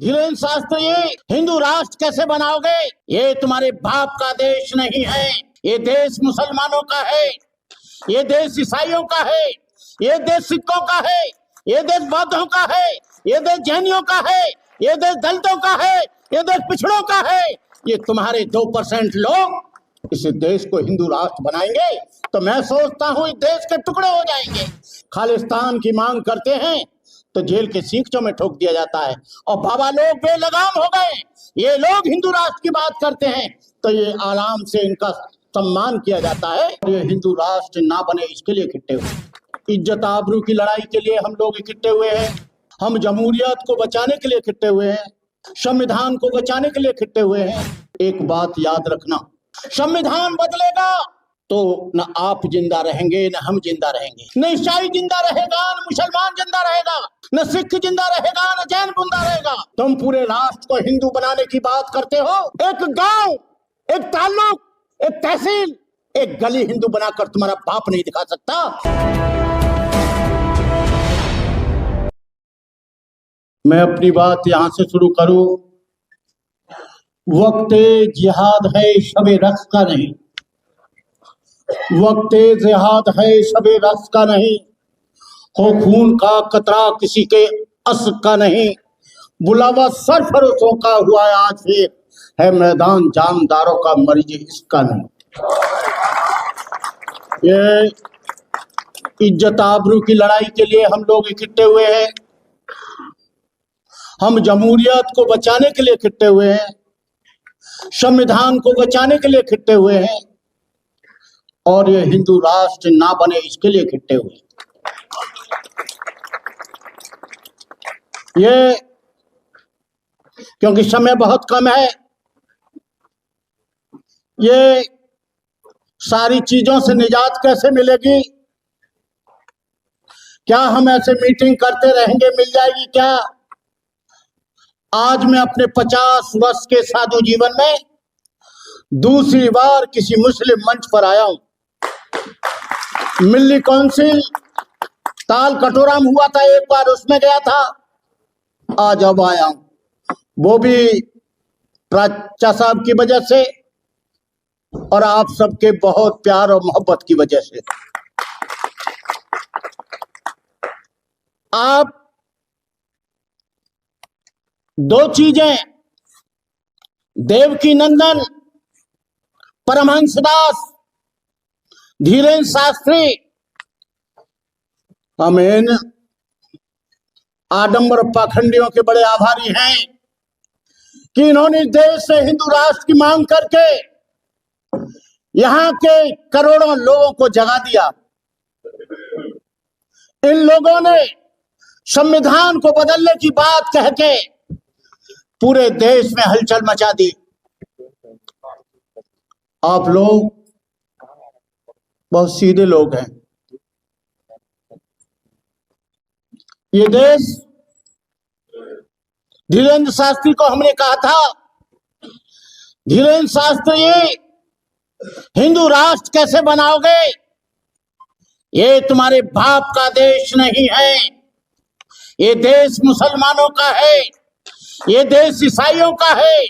धीरेन्द्र शास्त्री, हिंदू राष्ट्र कैसे बनाओगे? ये तुम्हारे बाप का देश नहीं है, ये देश मुसलमानों का है, ये देश ईसाइयों का है, ये देश सिखों का है, ये देश बौद्धों का है, ये देश जैनियों का है, ये देश दलितों का है, ये देश पिछड़ों का है। ये तुम्हारे 2% लोग इस देश को हिंदू राष्ट्र बनाएंगे तो मैं सोचता हूँ इस देश के टुकड़े हो जाएंगे। खालिस्तान की मांग करते हैं तो जेल के सींचों में ठोक दिया जाता है और बाबा लोग बेलगाम हो गए। ये लोग हिंदू राष्ट्र की बात करते हैं तो ये आराम से इनका सम्मान किया जाता है। ये हिंदू राष्ट्र ना बने इसके लिए इकट्ठे हुए, इज्जत आबरू की लड़ाई के लिए हम लोग इकट्ठे हुए हैं। हम जमहूरियत को बचाने के लिए इकट्ठे हुए हैं, संविधान को बचाने के लिए इकट्ठे हुए हैं। एक बात याद रखना, संविधान बदलेगा तो न आप जिंदा रहेंगे न हम जिंदा रहेंगे, न ईसाई जिंदा रहेगा न मुसलमान जिंदा रहेगा, न सिख जिंदा रहेगा न जैन जिंदा रहेगा। तुम पूरे राष्ट्र को हिंदू बनाने की बात करते हो। एक गांव, एक ताल्लुक, एक तहसील, एक गली हिंदू बनाकर तुम्हारा बाप नहीं दिखा सकता। मैं अपनी बात यहां से शुरू करूं। वक्त जिहाद है शबे रक्स का नहीं, वक्त जिहाद है शबे रक्स का नहीं, हो खून का कतरा किसी के अस का नहीं, बुलावा सरफरोशों का हुआ आज फिर, है मैदान जानदारों का मरीज इसका नहीं। ये इज्जत आबरू की लड़ाई के लिए हम लोग इकट्ठे हुए हैं। हम जमहूरियत को बचाने के लिए इकट्ठे हुए हैं, संविधान को बचाने के लिए इकट्ठे हुए हैं और ये हिंदू राष्ट्र ना बने इसके लिए इकट्ठे हुए। ये क्योंकि समय बहुत कम है, ये सारी चीजों से निजात कैसे मिलेगी? क्या हम ऐसे मीटिंग करते रहेंगे मिल जाएगी क्या? आज मैं अपने 50 वर्ष के साधु जीवन में दूसरी बार किसी मुस्लिम मंच पर आया हूं। मिल्ली काउंसिल ताल कटोरा में हुआ था एक बार, उसमें गया था। आज अब आया हूं, वो भी प्राचा साहब की वजह से और आप सबके बहुत प्यार और मोहब्बत की वजह से। आप दो चीजें, देवकी नंदन परमहंसदास धीरेन्द्र शास्त्री, हम इन आडंबर पाखंडियों के बड़े आभारी हैं कि इन्होंने देश से हिंदू राष्ट्र की मांग करके यहां के करोड़ों लोगों को जगा दिया। इन लोगों ने संविधान को बदलने की बात कह के पूरे देश में हलचल मचा दी। आप लोग बहुत सीधे लोग हैं। ये देश, धीरेन्द्र शास्त्री को हमने कहा था, धीरेन्द्र शास्त्री हिंदू राष्ट्र कैसे बनाओगे? ये तुम्हारे बाप का देश नहीं है, ये देश मुसलमानों का है, ये देश ईसाइयों का है,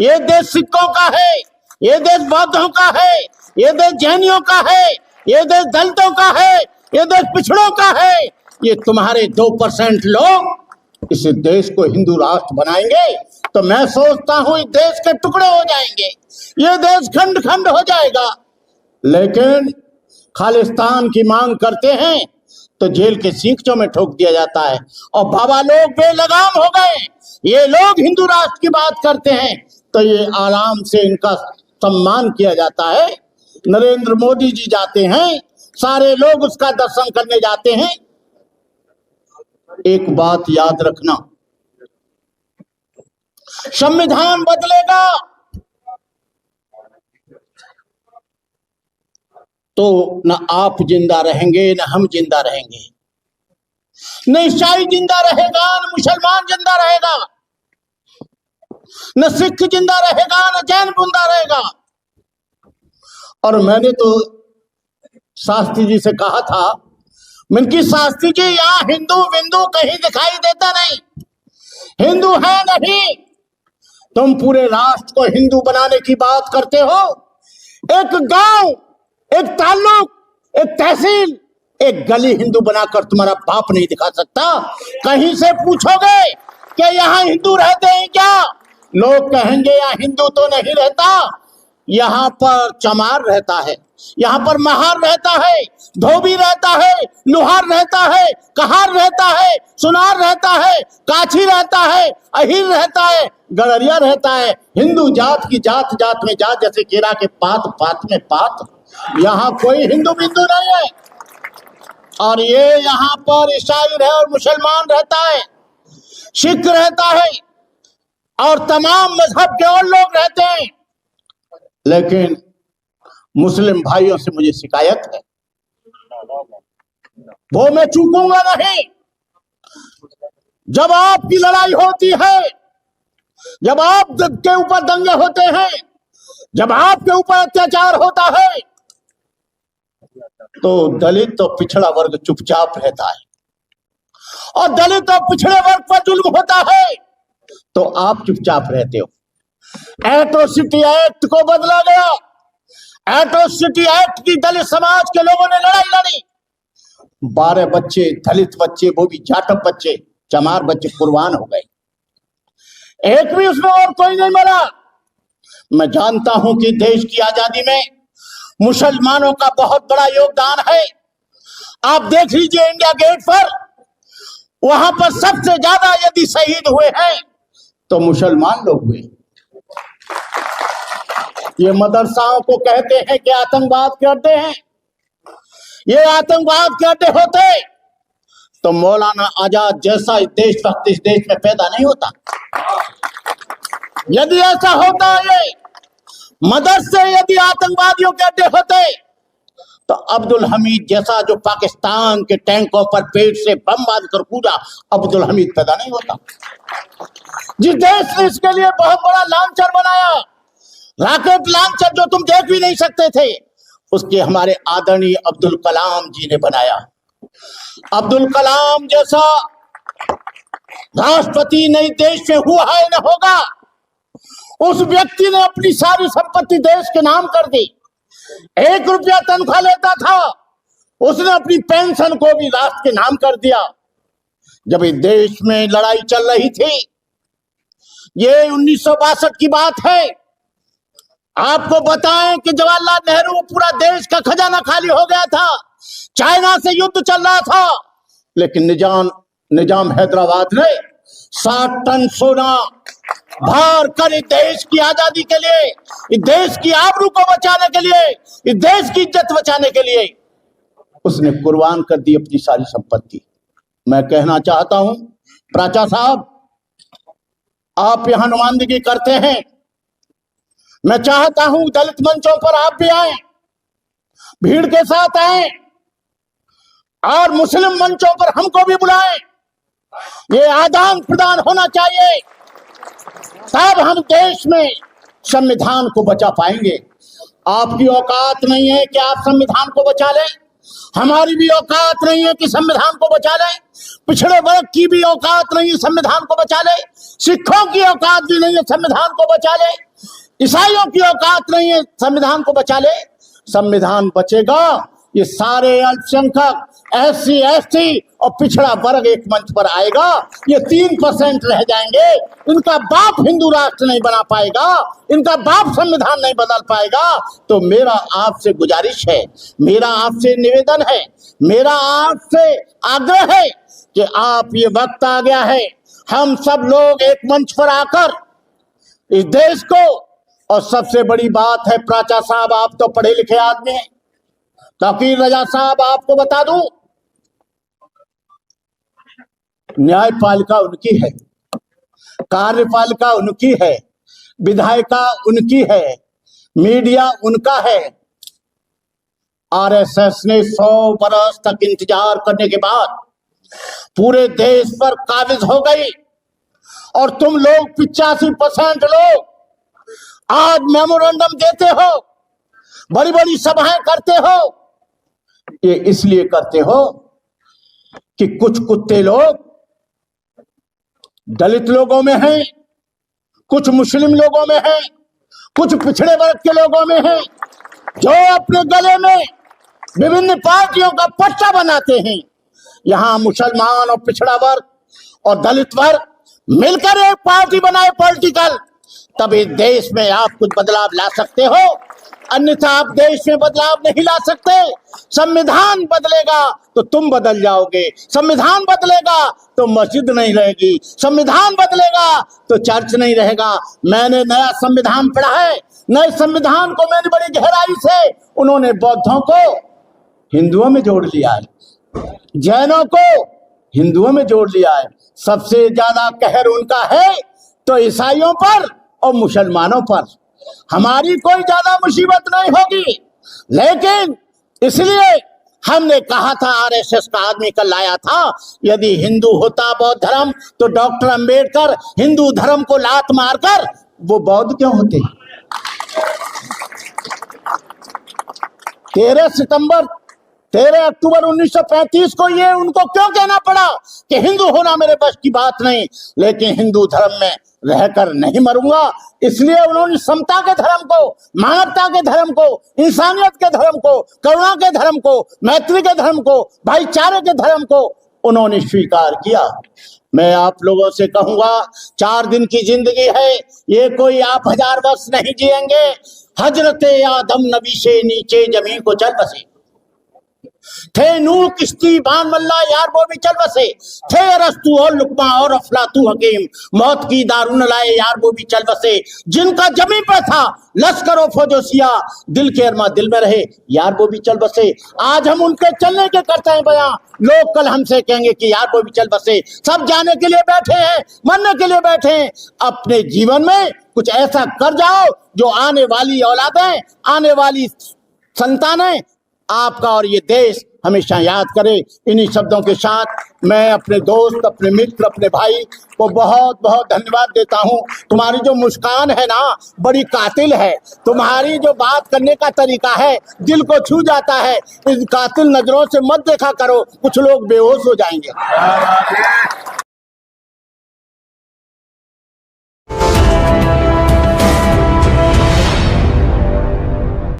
ये देश सिखों का है, ये देश बौद्धों का है, ये देश जैनियों का है, ये देश दलितों का है, ये देश पिछड़ों का है। ये तुम्हारे 2% लोग इस देश को हिंदू राष्ट्र बनाएंगे तो मैं सोचता हूं इस देश के टुकड़े हो जाएंगे, ये देश खंड खंड हो जाएगा। लेकिन खालिस्तान की मांग करते हैं तो जेल के सींचों में ठोक दिया जाता है और बाबा लोग बेलगाम हो गए। ये लोग हिंदू राष्ट्र की बात करते हैं तो ये आराम से इनका सम्मान किया जाता है। नरेंद्र मोदी जी जाते हैं, सारे लोग उसका दर्शन करने जाते हैं। एक बात याद रखना, संविधान बदलेगा तो न आप जिंदा रहेंगे न हम जिंदा रहेंगे, न ईसाई जिंदा रहेगा न मुसलमान जिंदा रहेगा, न सिख जिंदा रहेगा न जैन जिंदा रहेगा। और मैंने तो शास्त्री जी से कहा था, मैंने कि शास्त्री जी यहाँ हिंदू बिंदु कहीं दिखाई देता नहीं, हिंदू है नहीं। तुम पूरे राष्ट्र को हिंदू बनाने की बात करते हो। एक गांव, एक ताल्लुक, एक तहसील, एक गली हिंदू बनाकर तुम्हारा बाप नहीं दिखा सकता। कहीं से पूछोगे कि यहाँ हिंदू रहते हैं क्या, लोग कहेंगे यहाँ हिंदू तो नहीं रहता, यहाँ पर चमार रहता है, यहाँ पर महार रहता है, धोबी रहता है, लुहार रहता है, कहार रहता है, सुनार रहता है, काछी रहता है, अहिर रहता है, गड़रिया रहता है। हिंदू जात की जात, जात में जात, जैसे केरा के पात, पात में पात। यहाँ कोई हिंदू बिंदु नहीं है। और ये यहाँ पर ईसाई है और मुसलमान रहता है, सिख रहता है और तमाम मजहब के और लोग रहते हैं। लेकिन मुस्लिम भाइयों से मुझे शिकायत है, वो मैं चूकूंगा नहीं। जब आपकी लड़ाई होती है, जब आपके ऊपर दंगे होते हैं, जब आपके ऊपर अत्याचार होता है, तो दलित और पिछड़ा वर्ग चुपचाप रहता है। और दलित और पिछड़े वर्ग पर जुल्म होता है तो आप चुपचाप रहते हो। एट्रोसिटी एक्ट को बदला गया। एट्रोसिटी एक्ट की दलित समाज के लोगों ने लड़ाई लड़ी। 12 बच्चे, दलित बच्चे, वो भी जाटव बच्चे, चमार बच्चे कुर्बान हो गए। एक भी उसमें और कोई नहीं मरा। मैं जानता हूं कि देश की आजादी में मुसलमानों का बहुत बड़ा योगदान है। आप देख लीजिए इंडिया गेट पर, वहां पर सबसे ज्यादा यदि शहीद हुए हैं तो मुसलमान लोग हुए। ये मदरसाओं को कहते हैं कि आतंकवाद के अड्डे हैं। ये आतंकवाद के अड्डे होते तो मौलाना आजाद जैसा देशभक्त इस देश में पैदा नहीं होता। यदि ऐसा होता, ये मदरसे यदि आतंकवादियों के अड्डे होते, तो अब्दुल हमीद जैसा जो पाकिस्तान के टैंकों पर पेट से बम बांधकर कूदा, अब्दुल हमीद पैदा नहीं होता। जिस देश ने इसके लिए बहुत बड़ा लॉन्चर बनाया, रॉकेट लॉन्चर जो तुम देख भी नहीं सकते थे, उसके हमारे आदरणीय अब्दुल कलाम जी ने बनाया। अब्दुल कलाम जैसा राष्ट्रपति नई देश में हुआ है न होगा। उस व्यक्ति ने अपनी सारी संपत्ति देश के नाम कर दी। 1 रुपया तनख्वाह लेता था, उसने अपनी पेंशन को भी राष्ट्र के नाम कर दिया। जब इस देश में लड़ाई चल रही थी, ये 1962 की बात है, आपको बताएं कि जवाहरलाल नेहरू, पूरा देश का खजाना खाली हो गया था, चाइना से युद्ध चल रहा था, लेकिन निजाम हैदराबाद ने 60 टन सोना भार कर इस देश की आजादी के लिए, इस देश की आबरू को बचाने के लिए, इस देश की इज्जत बचाने के लिए उसने कुर्बान कर दी अपनी सारी संपत्ति। मैं कहना चाहता हूं, प्राचा साहब, आप यहां नुमाइंदगी करते हैं। मैं चाहता हूं दलित मंचों पर आप भी आए, भीड़ के साथ आए, और मुस्लिम मंचों पर हमको भी बुलाएं। ये आदान प्रदान होना चाहिए, तब हम देश में संविधान को बचा पाएंगे। आपकी औकात नहीं है कि आप संविधान को बचा लें, हमारी भी औकात नहीं है कि संविधान को बचा लें, पिछड़े वर्ग की भी औकात नहीं है संविधान को बचा ले, सिखों की औकात भी नहीं है संविधान को बचा ले, ईसाइयों की औकात नहीं है संविधान को बचा ले। संविधान बचेगा, ये सारे अल्पसंख्यक, SC ST और पिछड़ा वर्ग एक मंच पर आएगा। ये 3% रह जाएंगे, इनका बाप हिंदू राष्ट्र नहीं बना पाएगा, इनका बाप संविधान नहीं बदल पाएगा। तो मेरा आपसे गुजारिश है, मेरा आपसे निवेदन है, मेरा आपसे आग्रह है कि आप, ये वक्त आ गया है, हम सब लोग एक मंच पर आकर इस देश को, और सबसे बड़ी बात है प्राचा साहब, आप तो पढ़े लिखे आदमी हैं, तकीर रजा साहब, आपको बता दूं, न्यायपालिका उनकी है, कार्यपालिका उनकी है, विधायिका उनकी है, मीडिया उनका है। RSS ने 100 बरस तक इंतजार करने के बाद पूरे देश पर काबिज हो गई, और तुम लोग 85% लोग आज मेमोरेंडम देते हो, बड़ी बड़ी सभाएं करते हो। ये इसलिए करते हो कि कुछ कुत्ते लोग दलित लोगों में है, कुछ मुस्लिम लोगों में है, कुछ पिछड़े वर्ग के लोगों में है, जो अपने गले में विभिन्न पार्टियों का पट्टा बनाते हैं। यहाँ मुसलमान और पिछड़ा वर्ग और दलित वर्ग मिलकर एक पार्टी बनाए पॉलिटिकल, तब इस देश में आप कुछ बदलाव ला सकते हो, अन्यथा आप देश में बदलाव नहीं ला सकते। संविधान बदलेगा तो तुम बदल जाओगे, संविधान बदलेगा तो मस्जिद नहीं रहेगी, संविधान बदलेगा तो चर्च नहीं रहेगा। मैंने नया संविधान पढ़ा है, नए संविधान को मैंने बड़ी गहराई से, उन्होंने बौद्धों को हिंदुओं में जोड़ लिया है, जैनों को हिंदुओं में जोड़ लिया है। सबसे ज्यादा कहर उनका है तो ईसाइयों पर और मुसलमानों पर। हमारी कोई ज्यादा मुसीबत नहीं होगी, लेकिन इसलिए हमने कहा था, आरएसएस का आदमी कल आया था, यदि हिंदू होता बौद्ध धर्म तो डॉक्टर अंबेडकर हिंदू धर्म को लात मारकर वो बौद्ध क्यों होते? 13 अक्टूबर 1935 को ये उनको क्यों कहना पड़ा कि हिंदू होना मेरे बस की बात नहीं, लेकिन हिंदू धर्म में रहकर नहीं मरूंगा। इसलिए उन्होंने समता के धर्म को, मानवता के धर्म को, इंसानियत के धर्म को, करुणा के धर्म को, मैत्री के धर्म को, भाईचारे के धर्म को उन्होंने स्वीकार किया। मैं आप लोगों से कहूंगा, 4 दिन की जिंदगी है, ये कोई आप 1000 वर्ष नहीं जिएंगे। हजरत आदम नबी से नीचे जमीन को चल बसे थे, नूह किश्ती बान मल्ला यार वो भी चल बसे थे, अरस्तु और लुकमा और अफलातू हकीम मौत की दारुन लाए यार वो भी चल बसे, जिनका जमीन पर था लश्कर और फौजोसिया दिल के अरमा दिल में रहे यार वो भी चल बसे। आज हम उनके चलने के करते हैं बयां, लोग कल हमसे कहेंगे कि यार वो भी चल बसे। सब जाने के लिए बैठे हैं, मरने के लिए बैठे हैं। अपने जीवन में कुछ ऐसा कर जाओ जो आने वाली औलादें, आने वाली संतानें आपका और ये देश हमेशा याद करे। इन्हीं शब्दों के साथ मैं अपने दोस्त, अपने मित्र, अपने भाई को बहुत बहुत धन्यवाद देता हूँ। तुम्हारी जो मुस्कान है ना, बड़ी कातिल है। तुम्हारी जो बात करने का तरीका है, दिल को छू जाता है। इस कातिल नजरों से मत देखा करो, कुछ लोग बेहोश हो जाएंगे।